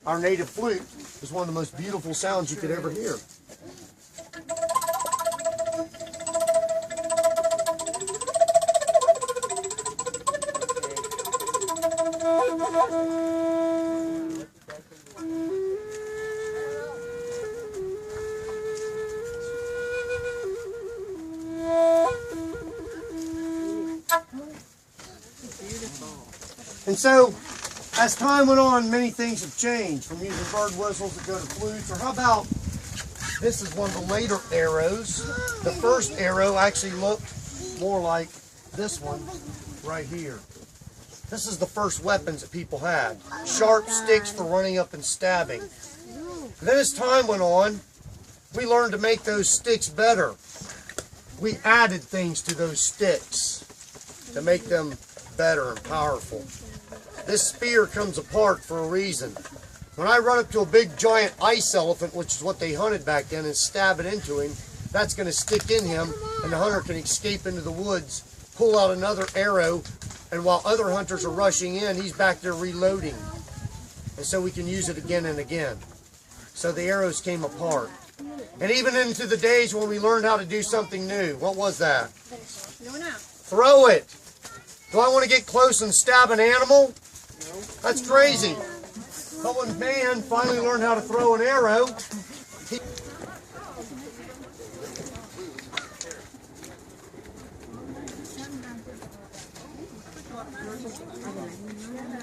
Our native flute is one of the most beautiful sounds you could ever hear. And so, as time went on, many things have changed, from using bird whistles to go to flutes. Or how about, this is one of the later arrows. The first arrow actually looked more like this one right here. This is the first weapons that people had. Sharp sticks for running up and stabbing. And then as time went on, we learned to make those sticks better. We added things to those sticks to make them better and powerful. This spear comes apart for a reason. When I run up to a big giant ice elephant, which is what they hunted back then, and stab it into him, that's going to stick in him, and the hunter can escape into the woods, pull out another arrow, and while other hunters are rushing in, he's back there reloading. And so we can use it again and again. So the arrows came apart. And even into the days when we learned how to do something new. What was that? Throw it. Do I want to get close and stab an animal? That's crazy. But when man finally learned how to throw an arrow,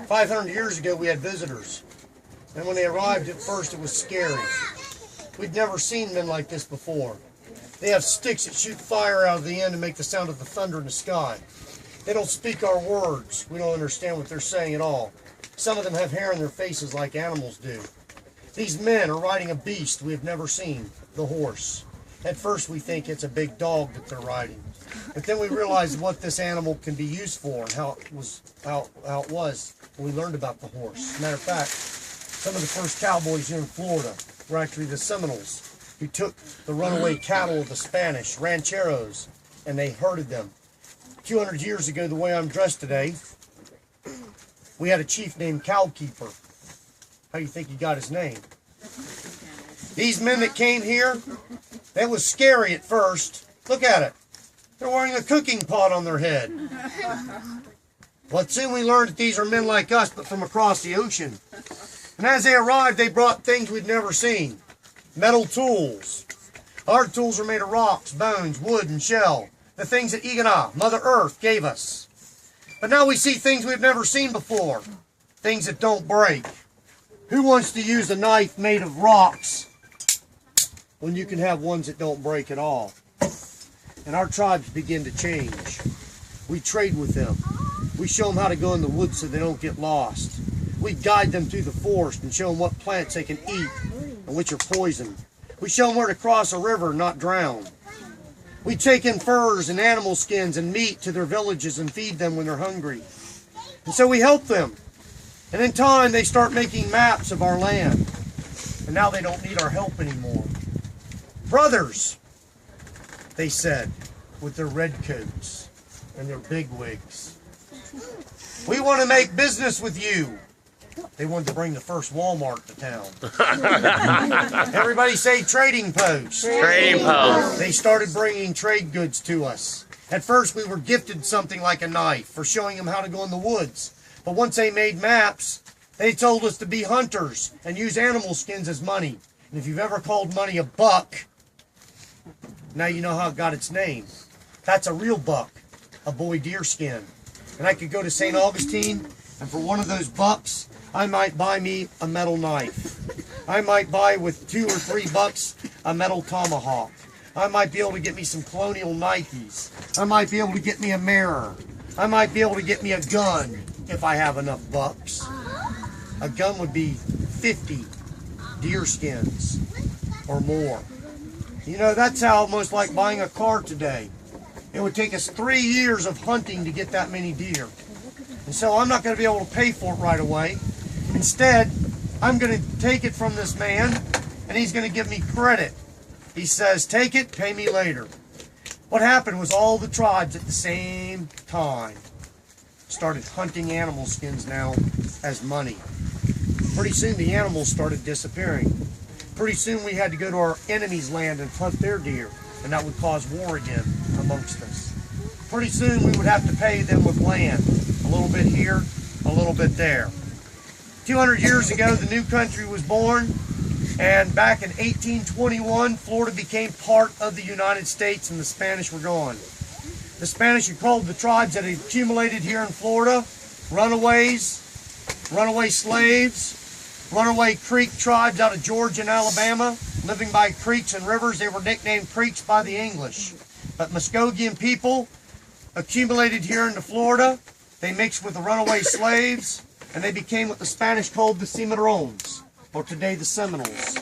500 years ago we had visitors. And when they arrived at first it was scary. We'd never seen men like this before. They have sticks that shoot fire out of the end and make the sound of the thunder in the sky. They don't speak our words. We don't understand what they're saying at all. Some of them have hair on their faces like animals do. These men are riding a beast we have never seen, the horse. At first we think it's a big dog that they're riding. But then we realize what this animal can be used for and how it was when we learned about the horse. As a matter of fact, some of the first cowboys here in Florida were actually the Seminoles, who took the runaway cattle of the Spanish, rancheros, and they herded them. 200 years ago, the way I'm dressed today, we had a chief named Cowkeeper. How do you think he got his name? These men that came here, that was scary at first. Look at it. They're wearing a cooking pot on their head. But soon we learned that these are men like us, but from across the ocean. And as they arrived, they brought things we'd never seen. Metal tools. Our tools are made of rocks, bones, wood, and shell. The things that Igana, Mother Earth, gave us. But now we see things we've never seen before. Things that don't break. Who wants to use a knife made of rocks when you can have ones that don't break at all? And our tribes begin to change. We trade with them. We show them how to go in the woods so they don't get lost. We guide them through the forest and show them what plants they can eat and which are poison. We show them where to cross a river and not drown. We take in furs and animal skins and meat to their villages and feed them when they're hungry. And so we help them. And in time they start making maps of our land. And now they don't need our help anymore. Brothers, they said, with their red coats and their big wigs. We want to make business with you. They wanted to bring the first Walmart to town. Everybody say trading post. Trading post. They started bringing trade goods to us. At first we were gifted something like a knife for showing them how to go in the woods. But once they made maps, they told us to be hunters and use animal skins as money. And if you've ever called money a buck, now you know how it got its name. That's a real buck, a boy deer skin. And I could go to St. Augustine, and for one of those bucks, I might buy me a metal knife. I might buy with $2 or $3 a metal tomahawk. I might be able to get me some colonial Nikes. I might be able to get me a mirror. I might be able to get me a gun if I have enough bucks. A gun would be 50 deer skins or more. You know, that's how almost like buying a car today. It would take us 3 years of hunting to get that many deer. And so I'm not going to be able to pay for it right away. Instead, I'm going to take it from this man, and he's going to give me credit. He says, take it, pay me later. What happened was all the tribes at the same time started hunting animal skins now as money. Pretty soon the animals started disappearing. Pretty soon we had to go to our enemy's land and hunt their deer, and that would cause war again amongst us. Pretty soon we would have to pay them with land, a little bit here, a little bit there. 200 years ago, the new country was born, and back in 1821, Florida became part of the United States and the Spanish were gone. The Spanish had called the tribes that had accumulated here in Florida runaways, runaway slaves, runaway Creek tribes out of Georgia and Alabama, living by creeks and rivers. They were nicknamed Creeks by the English. But Muscogean people accumulated here into Florida. They mixed with the runaway slaves, and they became what the Spanish called the Seminoles, or today the Seminoles.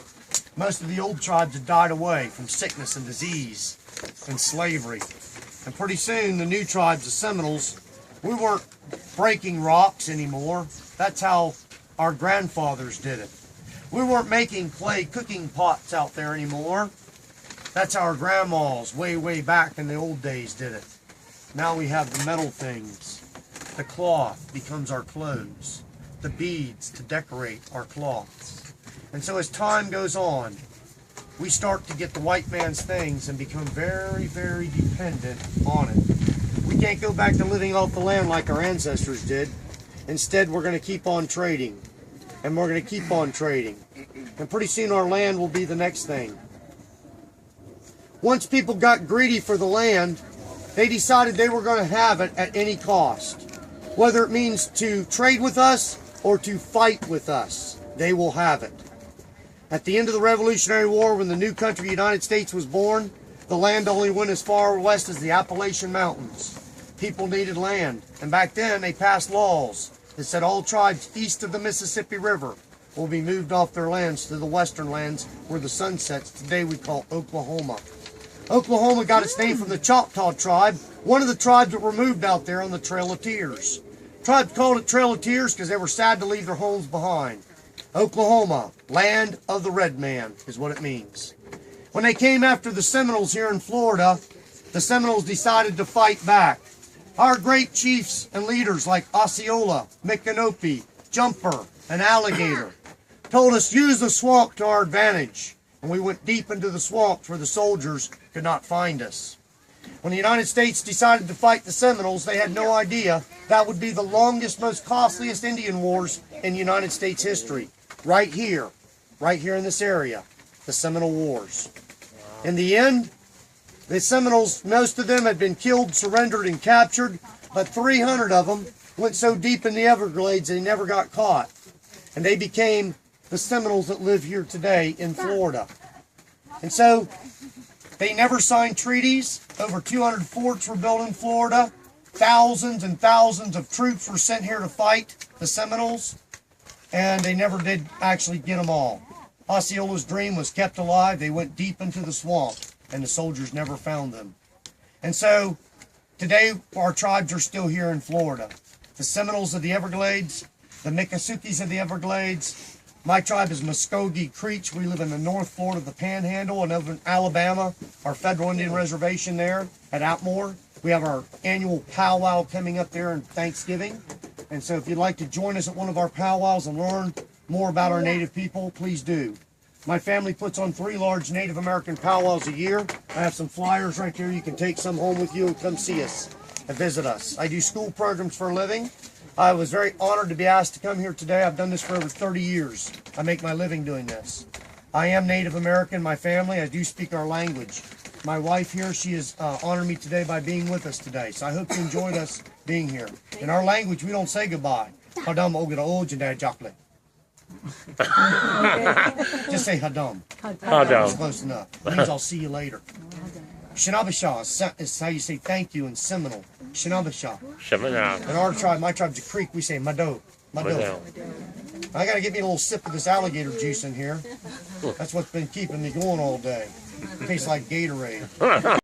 Most of the old tribes had died away from sickness and disease and slavery. And pretty soon the new tribes, the Seminoles, we weren't breaking rocks anymore. That's how our grandfathers did it. We weren't making clay cooking pots out there anymore. That's how our grandmas way back in the old days did it. Now we have the metal things. The cloth becomes our clothes. The beads to decorate our cloths. And so as time goes on, we start to get the white man's things and become very dependent on it. We can't go back to living off the land like our ancestors did. Instead, we're going to keep on trading. And we're going to keep on trading. And pretty soon our land will be the next thing. Once people got greedy for the land, they decided they were going to have it at any cost. Whether it means to trade with us or to fight with us, they will have it. At the end of the Revolutionary War, when the new country, United States, was born, the land only went as far west as the Appalachian Mountains. People needed land, and back then they passed laws that said all tribes east of the Mississippi River will be moved off their lands to the western lands where the sun sets. Today we call Oklahoma. Oklahoma got its name from the Choctaw tribe, one of the tribes that were moved out there on the Trail of Tears. Tribes called it Trail of Tears because they were sad to leave their homes behind. Oklahoma, land of the red man, is what it means. When they came after the Seminoles here in Florida, the Seminoles decided to fight back. Our great chiefs and leaders like Osceola, Miccosukee, Jumper, and Alligator told us use the swamp to our advantage. And we went deep into the swamps where the soldiers could not find us. When the United States decided to fight the Seminoles, they had no idea that would be the longest, most costliest Indian wars in United States history. Right here in this area, the Seminole Wars. In the end, the Seminoles, most of them had been killed, surrendered, and captured, but 300 of them went so deep in the Everglades they never got caught. And they became the Seminoles that live here today in Florida. And so, they never signed treaties. Over 200 forts were built in Florida. Thousands and thousands of troops were sent here to fight the Seminoles. And they never did actually get them all. Osceola's dream was kept alive. They went deep into the swamp, and the soldiers never found them. And so, today our tribes are still here in Florida. The Seminoles of the Everglades, the Miccosukees of the Everglades. My tribe is Muskogee Creek. We live in the North Florida, the Panhandle, and over in Alabama, our federal Indian reservation there at Atmore. We have our annual powwow coming up there in Thanksgiving. And so if you'd like to join us at one of our powwows and learn more about our Native people, please do. My family puts on 3 large Native American powwows a year. I have some flyers right there. You can take some home with you and come see us and visit us. I do school programs for a living. I was very honored to be asked to come here today. I've done this for over 30 years. I make my living doing this. I am Native American, my family. I do speak our language. My wife here, she has honored me today by being with us today. So I hope you enjoyed us being here. In our language, we don't say goodbye. Hadam ogada ojada jakle. Just say Hadam. Hadam. It's close enough. It means I'll see you later. Shinabasha is how you say thank you in Seminole. Shinabasha. In our tribe, my tribe's a Creek, we say Mado. Mado. I gotta get me a little sip of this alligator juice in here. That's what's been keeping me going all day. It tastes like Gatorade.